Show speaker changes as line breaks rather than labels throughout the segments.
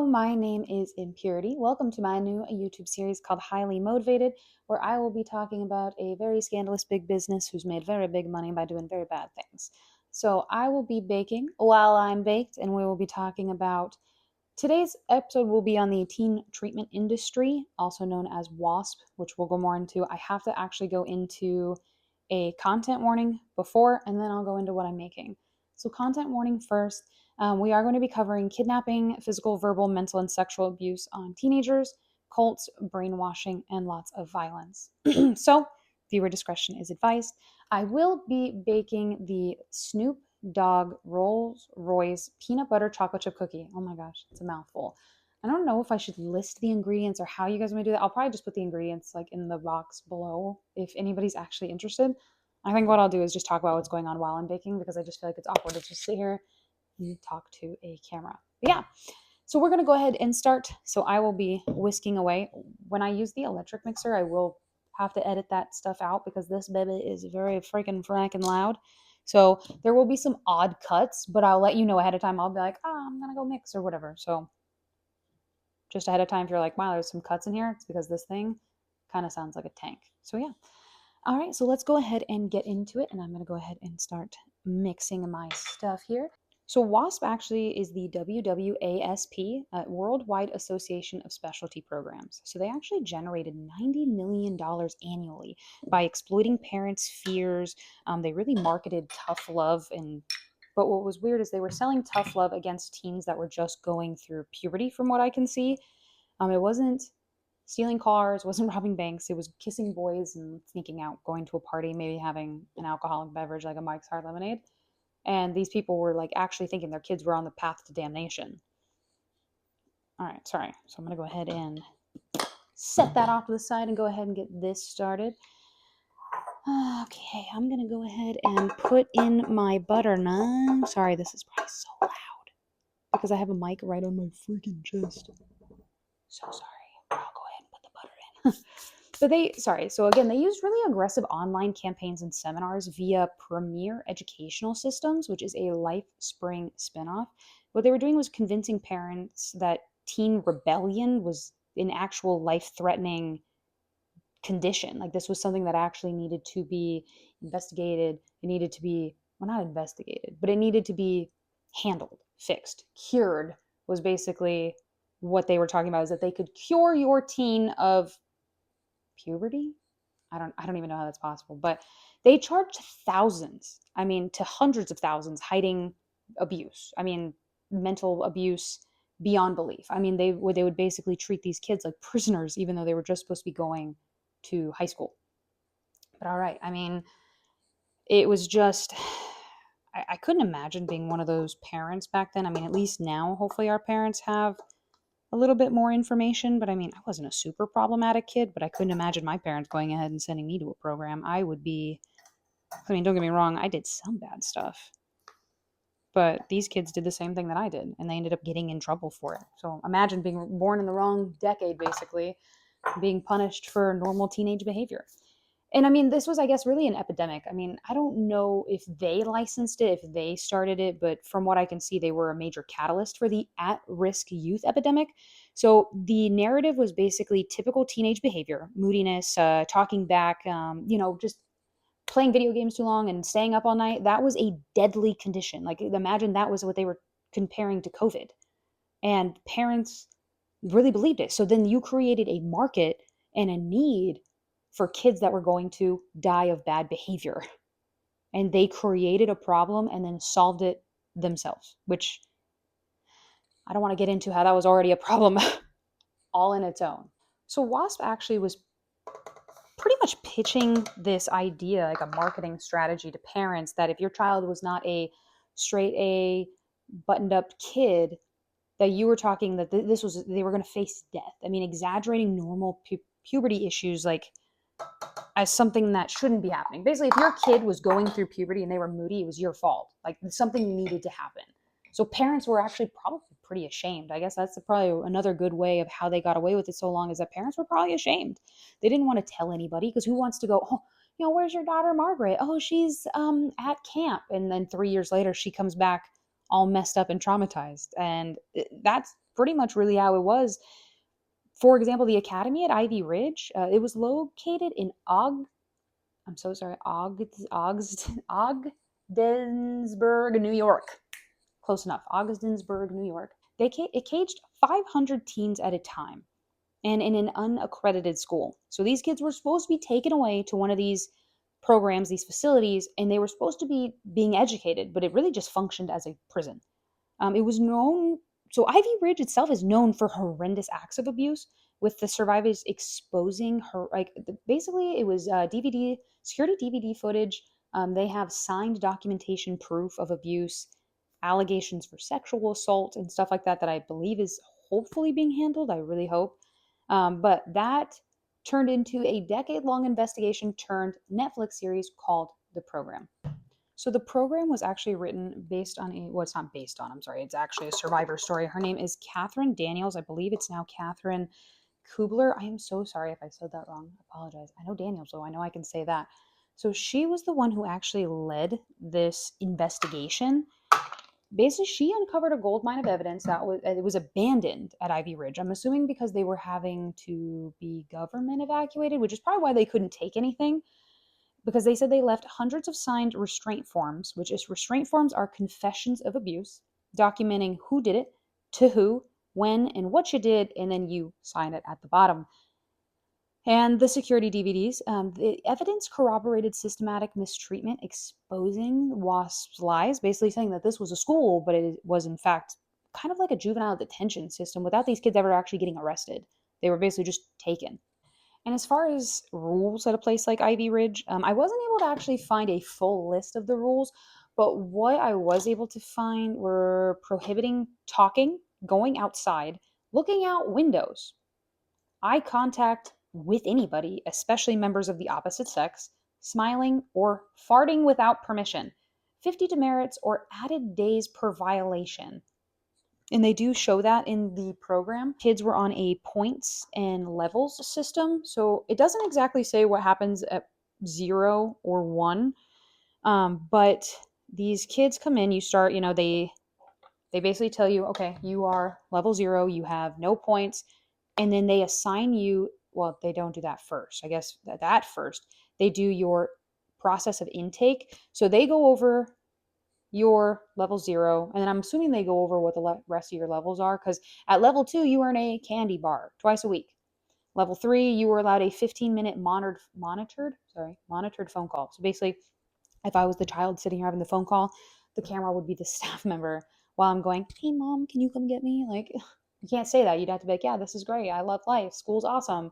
my name is Impurity. Welcome to my new YouTube series called Highly Motivated, where I will be talking about a very scandalous big business who's made very big money by doing very bad things. So I will be baking while I'm baked, and we will be talking about today's episode will be on the teen treatment industry, also known as WASP, which we'll go more into. I have to actually go into a content warning before, and then I'll go into what I'm making. So, content warning first. We are going to be covering kidnapping, physical, verbal, mental, and sexual abuse on teenagers, cults, brainwashing, and lots of violence. So, viewer discretion is advised. I will be baking the Snoop Dogg Rolls Royce peanut butter chocolate chip cookie. Oh my gosh, it's a mouthful. I don't know if I should list the ingredients or how you guys want to do that. I'll probably just put the ingredients like in the box below if anybody's actually interested. I think what I'll do is just talk about what's going on while I'm baking because I just feel like it's awkward to just sit here and talk to a camera. But yeah, so we're going to go ahead and start. So I will be whisking away. When I use the electric mixer, I will have to edit that stuff out because this baby is very freaking franking loud. So there will be some odd cuts, but I'll let you know ahead of time. I'll be like, I'm going to go mix or whatever. So just ahead of time, if you're like, wow, there's some cuts in here, it's because this thing kind of sounds like a tank. So yeah. All right, so let's go ahead and get into it. And I'm going to go ahead and start mixing my stuff here. So WASP actually is the WWASP, Worldwide Association of Specialty Programs. So they actually generated $90 million annually by exploiting parents' fears. They really marketed tough love, but what was weird is they were selling tough love against teens that were just going through puberty, from what I can see. It wasn't stealing cars, wasn't robbing banks. It was kissing boys and sneaking out, going to a party, maybe having an alcoholic beverage like a Mike's Hard Lemonade. And these people were like actually thinking their kids were on the path to damnation. All right, sorry. So I'm going to go ahead and set that off to the side and go ahead and get this started. Okay, I'm going to go ahead and put in my butter now. Sorry, this is probably so loud because I have a mic right on my freaking chest. So sorry. I'll go ahead and put the butter in. So again, they used really aggressive online campaigns and seminars via Premier Educational Systems, which is a LifeSpring spinoff. What they were doing was convincing parents that teen rebellion was an actual life-threatening condition. Like this was something that actually needed to be investigated. It needed to be, well, not investigated, but it needed to be handled, fixed, cured was basically what they were talking about, is that they could cure your teen of puberty. I don't even know how that's possible, but they charged thousands, to hundreds of thousands, hiding abuse. Mental abuse beyond belief. They would basically treat these kids like prisoners, even though they were just supposed to be going to high school. But all right, it was just, I couldn't imagine being one of those parents back then. At least now, hopefully our parents have a little bit more information, but I wasn't a super problematic kid, but I couldn't imagine my parents going ahead and sending me to a program. Don't get me wrong, I did some bad stuff, but these kids did the same thing that I did, and they ended up getting in trouble for it. So imagine being born in the wrong decade, basically, being punished for normal teenage behavior. And this was, I guess, really an epidemic. I don't know if they licensed it, if they started it, but from what I can see, they were a major catalyst for the at-risk youth epidemic. So the narrative was basically typical teenage behavior, moodiness, talking back, just playing video games too long and staying up all night. That was a deadly condition. Like, imagine that was what they were comparing to COVID. And parents really believed it. So then you created a market and a need for kids that were going to die of bad behavior. And they created a problem and then solved it themselves, which I don't want to get into how that was already a problem all in its own. So WASP actually was pretty much pitching this idea, like a marketing strategy to parents, that if your child was not a straight A, buttoned up kid, that you were talking that they were going to face death. Exaggerating normal puberty issues like as something that shouldn't be happening. Basically, if your kid was going through puberty and they were moody, it was your fault. Like something needed to happen. So parents were actually probably pretty ashamed. I guess that's probably another good way of how they got away with it so long, is that parents were probably ashamed. They didn't want to tell anybody, because who wants to go, where's your daughter Margaret? Oh, she's at camp. And then 3 years later, she comes back all messed up and traumatized. And that's pretty much really how it was. For example, the academy at Ivy Ridge, it was located in I'm so sorry, Ogdensburg, New York. Close enough. Ogdensburg, New York. It caged 500 teens at a time and in an unaccredited school. So these kids were supposed to be taken away to one of these programs, these facilities, and they were supposed to be being educated, but it really just functioned as a prison. It was known, so Ivy Ridge itself is known for horrendous acts of abuse, with the survivors exposing her, like basically it was DVD, security DVD footage. They have signed documentation proof of abuse, allegations for sexual assault and stuff like that, that I believe is hopefully being handled. I really hope. But that turned into a decade-long investigation turned Netflix series called The Program. So the program was actually written based on well, it's not based on, I'm sorry, it's actually a survivor story. Her name is Catherine Daniels. I believe it's now Catherine Kubler. I am so sorry if I said that wrong. I apologize. I know Daniels, so I know I can say that. So she was the one who actually led this investigation. Basically, she uncovered a gold mine of evidence that it was abandoned at Ivy Ridge. I'm assuming because they were having to be government evacuated, which is probably why they couldn't take anything, because they said they left hundreds of signed restraint forms, which is restraint forms are confessions of abuse, documenting who did it, to who, when, and what you did, and then you sign it at the bottom. And the security DVDs, the evidence corroborated systematic mistreatment, exposing WASP's lies, basically saying that this was a school, but it was in fact kind of like a juvenile detention system without these kids ever actually getting arrested. They were basically just taken. And as far as rules at a place like Ivy Ridge, I wasn't able to actually find a full list of the rules, but what I was able to find were prohibiting talking, going outside, looking out windows, eye contact with anybody, especially members of the opposite sex, smiling, or farting without permission, 50 demerits or added days per violation. And they do show that in the program. Kids were on a points and levels system. So it doesn't exactly say what happens at 0 or 1. But these kids come in, you start, they basically tell you, okay, you are level 0, you have no points. And then they assign you, well, they don't do that first. I guess that first. They do your process of intake. So they go over your level 0, and then I'm assuming they go over what the rest of your levels are, because at level 2 you earn a candy bar twice a week. Level 3 you were allowed a 15-minute monitored phone call. So basically, if I was the child sitting here having the phone call, the camera would be the staff member while I'm going, hey mom, can you come get me? Like, you can't say that. You'd have to be like, yeah, this is great, I love life, school's awesome.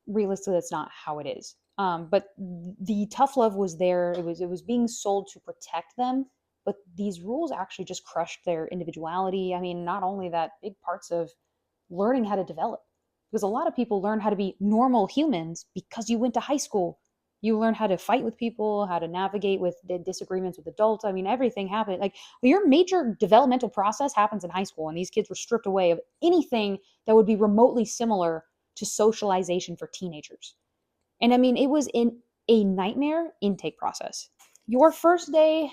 Realistically, that's not how it is. But the tough love was there. It was being sold to protect them, but these rules actually just crushed their individuality. I mean, not only that, big parts of learning how to develop, because a lot of people learn how to be normal humans because you went to high school. You learn how to fight with people, how to navigate with disagreements with adults. I mean, everything happened. Like, your major developmental process happens in high school, and these kids were stripped away of anything that would be remotely similar to socialization for teenagers. And I mean, it was in a nightmare intake process. Your first day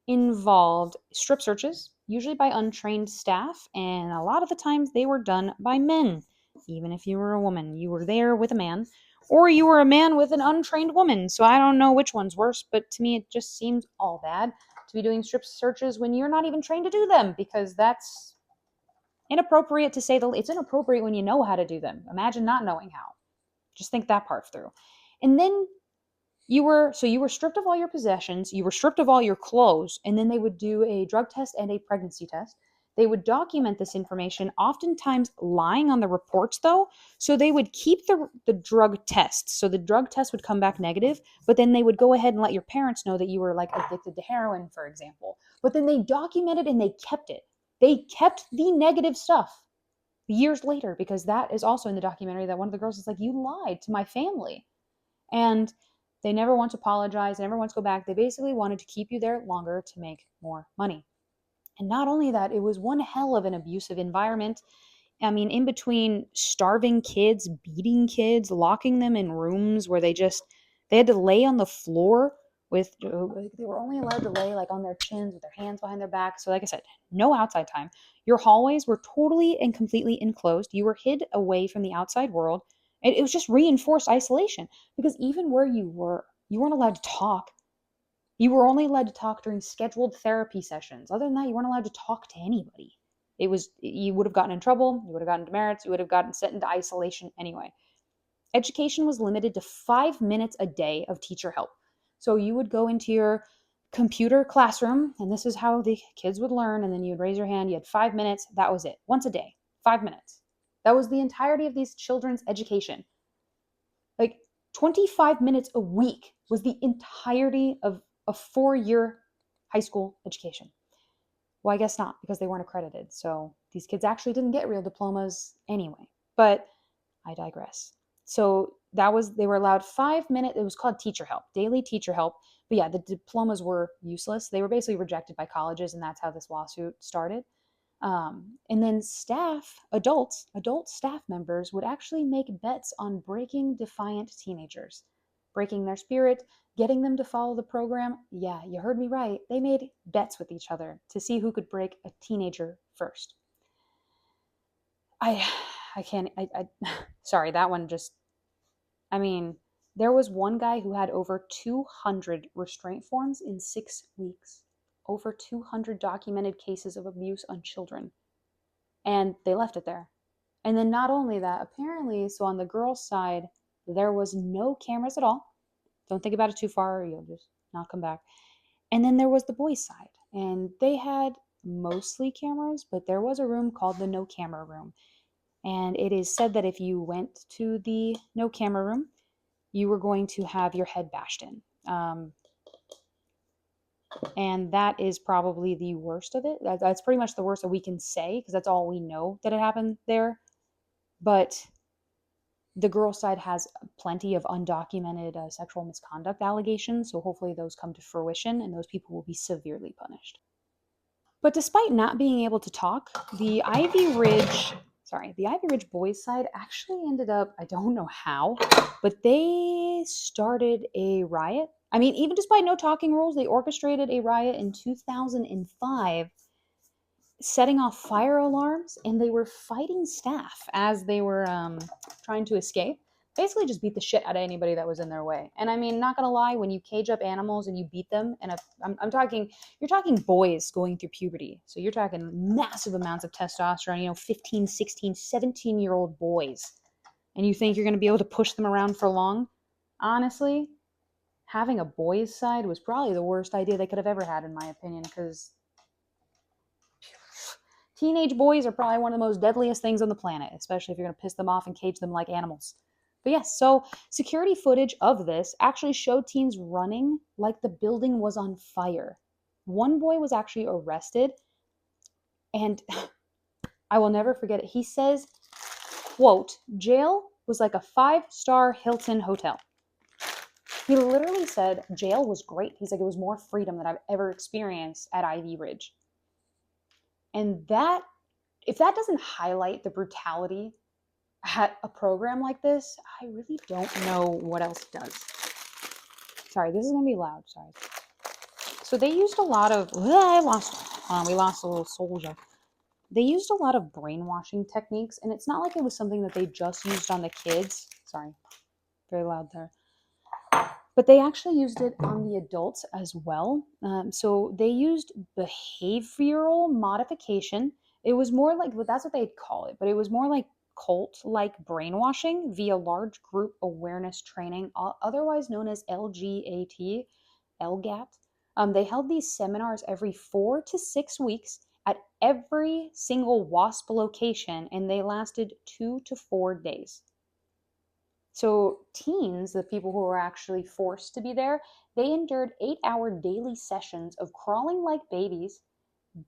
involved strip searches, usually by untrained staff, and a lot of the times they were done by men. Even if you were a woman, you were there with a man, or you were a man with an untrained woman. So I don't know which one's worse, but to me, it just seems all bad to be doing strip searches when you're not even trained to do them, because that's inappropriate, to say the least. It's inappropriate when you know how to do them. Imagine not knowing how. Just think that part through. And then you were stripped of all your possessions, you were stripped of all your clothes, and then they would do a drug test and a pregnancy test. They would document this information, oftentimes lying on the reports though. So they would keep the drug tests. So the drug test would come back negative, but then they would go ahead and let your parents know that you were like addicted to heroin, for example. But then they documented and they kept it. They kept the negative stuff years later, because that is also in the documentary, that one of the girls is like, you lied to my family. And they never want to apologize, they never want to go back. They basically wanted to keep you there longer to make more money. And not only that, it was one hell of an abusive environment. I mean, in between starving kids, beating kids, locking them in rooms where they had to lay on the floor with, they were only allowed to lay like on their chins with their hands behind their back. So like I said, no outside time. Your hallways were totally and completely enclosed. You were hid away from the outside world. It was just reinforced isolation, because even where you were, you weren't allowed to talk. You were only allowed to talk during scheduled therapy sessions. Other than that, you weren't allowed to talk to anybody. It was, you would have gotten in trouble, you would have gotten demerits, you would have gotten sent into isolation anyway. Education was limited to 5 minutes a day of teacher help. So you would go into your computer classroom, and this is how the kids would learn, and then you would raise your hand. You had 5 minutes. That was it. Once a day, 5 minutes. That was the entirety of these children's education. Like 25 minutes a week was the entirety of a 4-year high school education. Well, I guess not, because they weren't accredited. So these kids actually didn't get real diplomas anyway. But I digress. So they were allowed 5 minutes. It was called teacher help, daily teacher help. But yeah, the diplomas were useless. They were basically rejected by colleges, and that's how this lawsuit started. And then adult staff members would actually make bets on breaking defiant teenagers, breaking their spirit, getting them to follow the program. Yeah, you heard me right. They made bets with each other to see who could break a teenager first. I can't, sorry, that one just, I mean, there was one guy who had over 200 restraint forms in 6 weeks, over 200 documented cases of abuse on children. And they left it there. And then not only that, apparently, so on the girls' side, there was no cameras at all. Don't think about it too far, or you'll just not come back. And then there was the boys' side, and they had mostly cameras, but there was a room called the no camera room. And it is said that if you went to the no camera room, you were going to have your head bashed in. And that is probably the worst of it. That's pretty much the worst that we can say, because that's all we know that it happened there. But the girl side has plenty of undocumented sexual misconduct allegations, so hopefully those come to fruition and those people will be severely punished. But despite not being able to talk, the Ivy Ridge boys side actually ended up, I don't know how, but they started a riot. I mean, even despite no talking rules, they orchestrated a riot in 2005, setting off fire alarms, and they were fighting staff as they were trying to escape. Basically just beat the shit out of anybody that was in their way. And I mean, not gonna lie, when you cage up animals and you beat them, and you're talking boys going through puberty. So you're talking massive amounts of testosterone, 15, 16, 17-year-old boys. And you think you're gonna be able to push them around for long? Honestly, having a boys' side was probably the worst idea they could have ever had, in my opinion, because teenage boys are probably one of the most deadliest things on the planet, especially if you're going to piss them off and cage them like animals. But yes, so security footage of this actually showed teens running like the building was on fire. One boy was actually arrested, and I will never forget it. He says, quote, jail was like a 5-star Hilton hotel. He literally said jail was great. He's like, it was more freedom than I've ever experienced at Ivy Ridge. And that, if that doesn't highlight the brutality at a program like this, I really don't know what else does. Sorry, this is going to be loud. Sorry. So they used a lot of, we lost a little soldier. They used a lot of brainwashing techniques, and it's not like it was something that they just used on the kids. Sorry, very loud there. But they actually used it on the adults as well. So they used behavioral modification. It was more like, well, that's what they'd call it, but it was more like cult-like brainwashing via large group awareness training, otherwise known as LGAT, LGAT. They held these seminars every 4 to 6 weeks at every single WASP location, and they lasted 2 to 4 days. So teens, the people who were actually forced to be there, they endured 8-hour daily sessions of crawling like babies,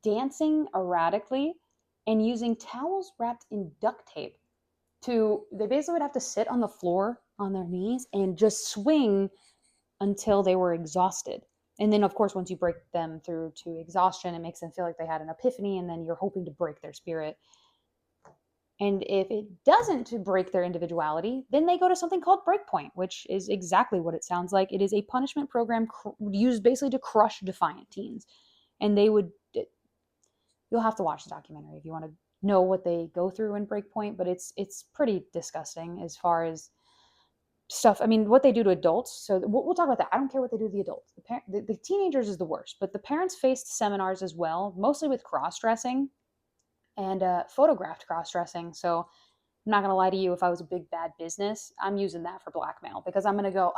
dancing erratically, and using towels wrapped in duct tape. They basically would have to sit on the floor on their knees and just swing until they were exhausted. And then, of course, once you break them through to exhaustion, it makes them feel like they had an epiphany, and then you're hoping to break their spirit. And if it doesn't break their individuality, then they go to something called Breakpoint, which is exactly what it sounds like. It is a punishment program used basically to crush defiant teens. And they would, you'll have to watch the documentary if you want to know what they go through in Breakpoint, but it's pretty disgusting as far as stuff. I mean, what they do to adults. So we'll talk about that. I don't care what they do to the adults. The teenagers is the worst, but the parents faced seminars as well, mostly with cross dressing and photographed cross dressing. So I'm not going to lie to you. If I was a big bad business, I'm using that for blackmail because I'm going to go,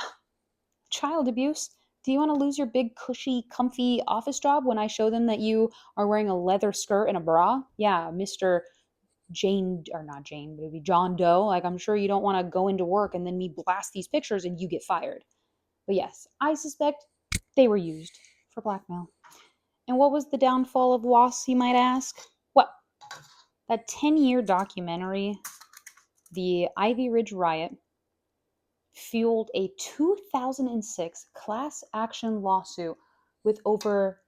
child abuse. Do you want to lose your big, cushy, comfy office job when I show them that you are wearing a leather skirt and a bra? Yeah, Mr. Jane, or not Jane, but it'd be John Doe. Like, I'm sure you don't want to go into work and then me blast these pictures and you get fired. But yes, I suspect they were used for blackmail. And what was the downfall of WASP, you might ask? Well, that 10-year documentary, The Ivy Ridge Riot, fueled a 2006 class action lawsuit with over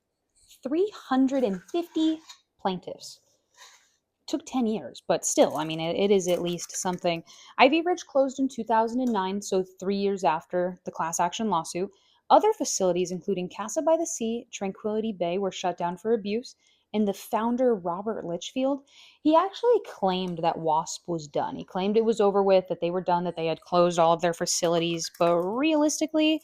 350 plaintiffs. Took 10 years, but still, I mean, it is at least something. Ivy Ridge closed in 2009, so 3 years after the class action lawsuit. Other facilities, including Casa by the Sea, Tranquility Bay, were shut down for abuse. And the founder, Robert Litchfield, he actually claimed that WASP was done. He claimed it was over with, that they were done, that they had closed all of their facilities. But realistically,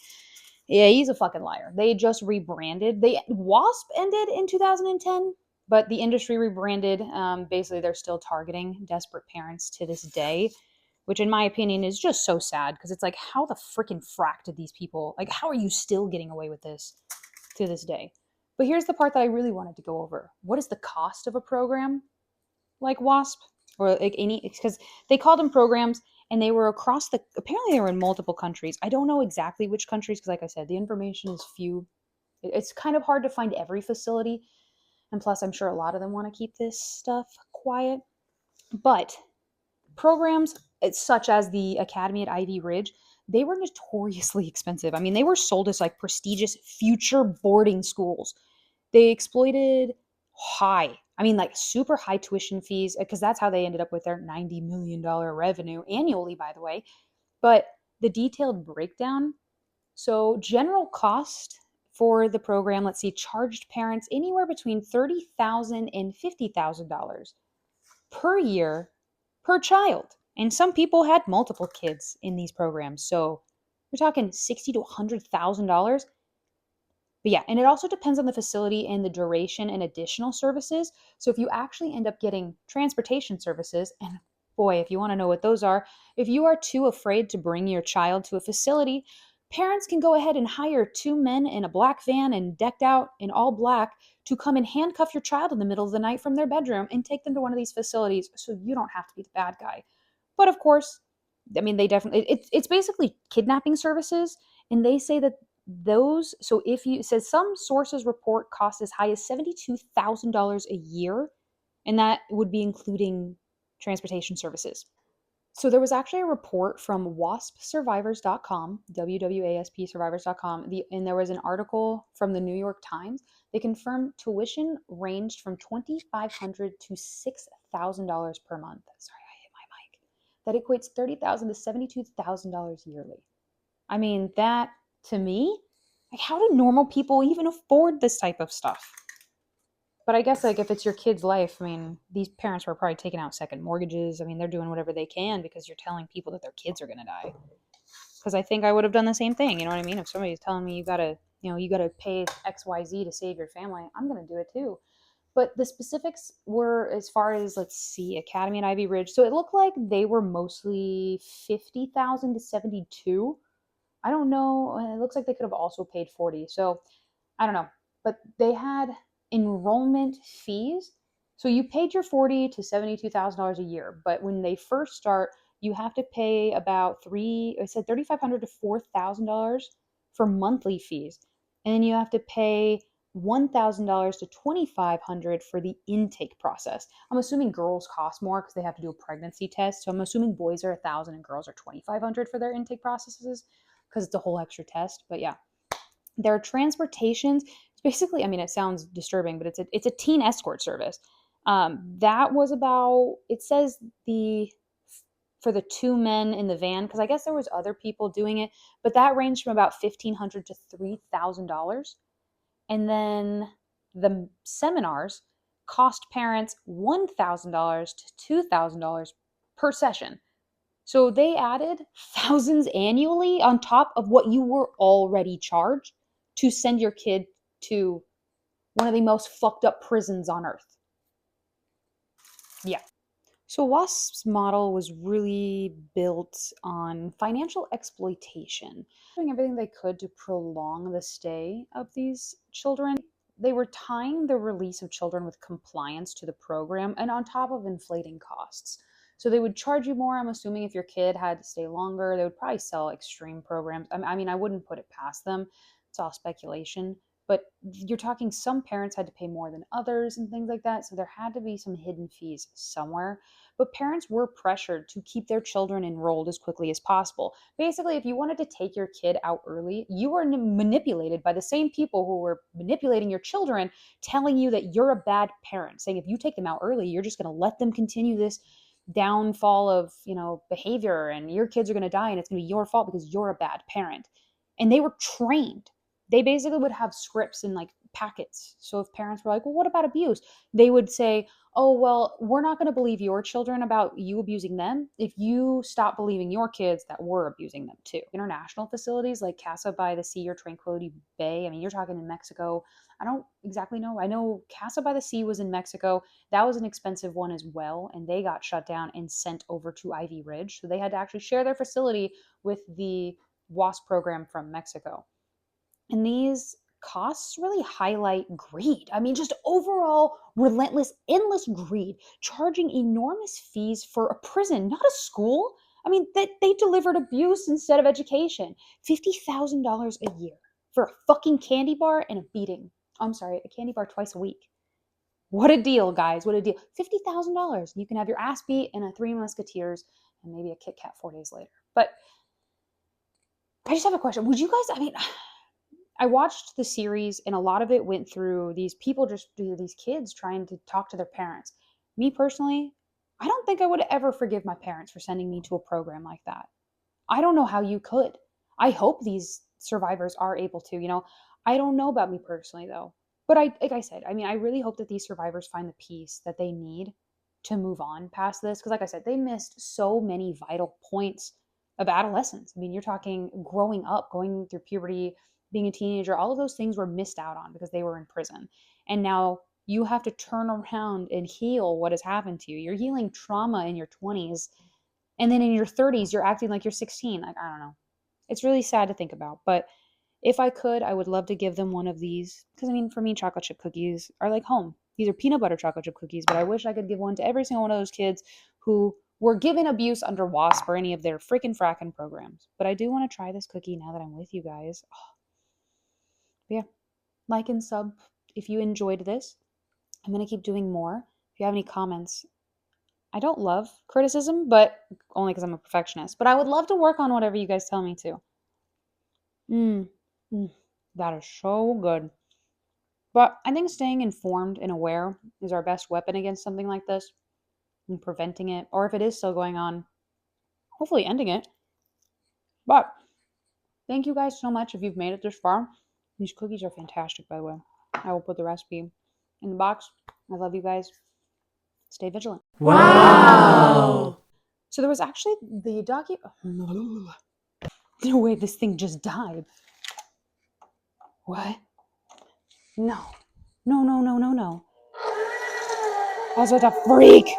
yeah, he's a fucking liar. They just rebranded. WASP ended in 2010, but the industry rebranded. Basically, they're still targeting desperate parents to this day, which in my opinion is just so sad because it's like, how the freaking frack did these people, like, how are you still getting away with this to this day? But here's the part that I really wanted to go over. What is the cost of a program like WASP or like any, because they called them programs and they were across the, apparently they were in multiple countries. I don't know exactly which countries because like I said, the information is few. It's kind of hard to find every facility, and plus I'm sure a lot of them want to keep this stuff quiet. But programs such as the Academy at Ivy Ridge, they were notoriously expensive. I mean, they were sold as like prestigious future boarding schools. They exploited I mean, like super high tuition fees, because that's how they ended up with their $90 million revenue annually, by the way. But the detailed breakdown, so general cost for the program, let's see, charged parents anywhere between $30,000 and $50,000 per year per child. And some people had multiple kids in these programs. So we're talking $60,000 to $100,000. But yeah, and it also depends on the facility and the duration and additional services. So if you actually end up getting transportation services, and boy, if you want to know what those are, if you are too afraid to bring your child to a facility, parents can go ahead and hire two men in a black van and decked out in all black to come and handcuff your child in the middle of the night from their bedroom and take them to one of these facilities so you don't have to be the bad guy. But of course, I mean, they definitely, it's basically kidnapping services. And they say that those, so if you, it says some sources report costs as high as $72,000 a year, and that would be including transportation services. So there was actually a report from waspsurvivors.com, WWASP survivors.com, and there was an article from the New York Times. They confirmed tuition ranged from $2,500 to $6,000 per month. Sorry, I hit my mic. That equates $30,000 to $72,000 yearly. I mean, that to me, like, how do normal people even afford this type of stuff? But I guess, like, if it's your kid's life, I mean, these parents were probably taking out second mortgages. I mean, they're doing whatever they can because you're telling people that their kids are going to die. Because I think I would have done the same thing. You know what I mean? If somebody's telling me you got to pay XYZ to save your family, I'm going to do it too. But the specifics were as far as, let's see, Academy and Ivy Ridge. So it looked like they were mostly 50,000 to 72. I don't know. It looks like they could have also paid 40. So I don't know. But they had enrollment fees. So you paid your 40 to $72,000 a year, but when they first start, you have to pay about it said $3,500 to $4,000 for monthly fees. And then you have to pay $1,000 to $2,500 for the intake process. I'm assuming girls cost more because they have to do a pregnancy test. So I'm assuming boys are $1,000 and girls are $2,500 for their intake processes because it's a whole extra test. But yeah, their transportations, it's basically, I mean, it sounds disturbing, but it's a teen escort service. That was about, it says for the two men in the van, because I guess there was other people doing it, but that ranged from about $1,500 to $3,000. And then the seminars cost parents $1,000 to $2,000 per session. So they added thousands annually on top of what you were already charged to send your kid to one of the most fucked up prisons on earth. Yeah. So WASP's model was really built on financial exploitation, doing everything they could to prolong the stay of these children. They were tying the release of children with compliance to the program and on top of inflating costs. So they would charge you more. I'm assuming if your kid had to stay longer, they would probably sell extreme programs. I mean, I wouldn't put it past them. It's all speculation. But you're talking some parents had to pay more than others and things like that. So there had to be some hidden fees somewhere. But parents were pressured to keep their children enrolled as quickly as possible. Basically, if you wanted to take your kid out early, you were manipulated by the same people who were manipulating your children, telling you that you're a bad parent, saying if you take them out early, you're just going to let them continue this downfall of, behavior, and your kids are going to die and it's going to be your fault because you're a bad parent. And they were trained. They basically would have scripts in like packets. So if parents were like, well, what about abuse? They would say, oh, well, we're not going to believe your children about you abusing them if you stop believing your kids that we're abusing them too. International facilities like Casa by the Sea or Tranquility Bay, I mean, you're talking in Mexico. I don't exactly know. I know Casa by the Sea was in Mexico. That was an expensive one as well, and they got shut down and sent over to Ivy Ridge. So they had to actually share their facility with the WASP program from Mexico. And these costs really highlight greed. I mean, just overall relentless, endless greed, charging enormous fees for a prison, not a school. I mean, they delivered abuse instead of education. $50,000 a year for a fucking candy bar and a beating. I'm sorry, a candy bar twice a week. What a deal, guys. What a deal. $50,000. You can have your ass beat and a Three Musketeers and maybe a Kit Kat 4 days later. But I just have a question. Would you guys, I mean, I watched the series and a lot of it went through these people, just these kids trying to talk to their parents. Me personally, I don't think I would ever forgive my parents for sending me to a program like that. I don't know how you could. I hope these survivors are able to. I don't know about me personally though. But like I said, I mean, I really hope that these survivors find the peace that they need to move on past this. Because like I said, they missed so many vital points of adolescence. I mean, you're talking growing up, going through puberty, being a teenager, all of those things were missed out on because they were in prison. And now you have to turn around and heal what has happened to you. You're healing trauma in your 20s. And then in your 30s, you're acting like you're 16. Like, I don't know. It's really sad to think about. But if I could, I would love to give them one of these. Because, I mean, for me, chocolate chip cookies are like home. These are peanut butter chocolate chip cookies. But I wish I could give one to every single one of those kids who were given abuse under WASP or any of their freaking fracking programs. But I do want to try this cookie now that I'm with you guys. Oh. Yeah. Like and sub if you enjoyed this. I'm going to keep doing more. If you have any comments, I don't love criticism, but only because I'm a perfectionist. But I would love to work on whatever you guys tell me to. That is so good. But I think staying informed and aware is our best weapon against something like this and preventing it. Or if it is still going on, hopefully ending it. But thank you guys so much if you've made it this far. These cookies are fantastic, by the way. I will put the recipe in the box. I love you guys. Stay vigilant.
Wow!
So there was actually the no way, this thing just died. What? No. No. I was about to freak.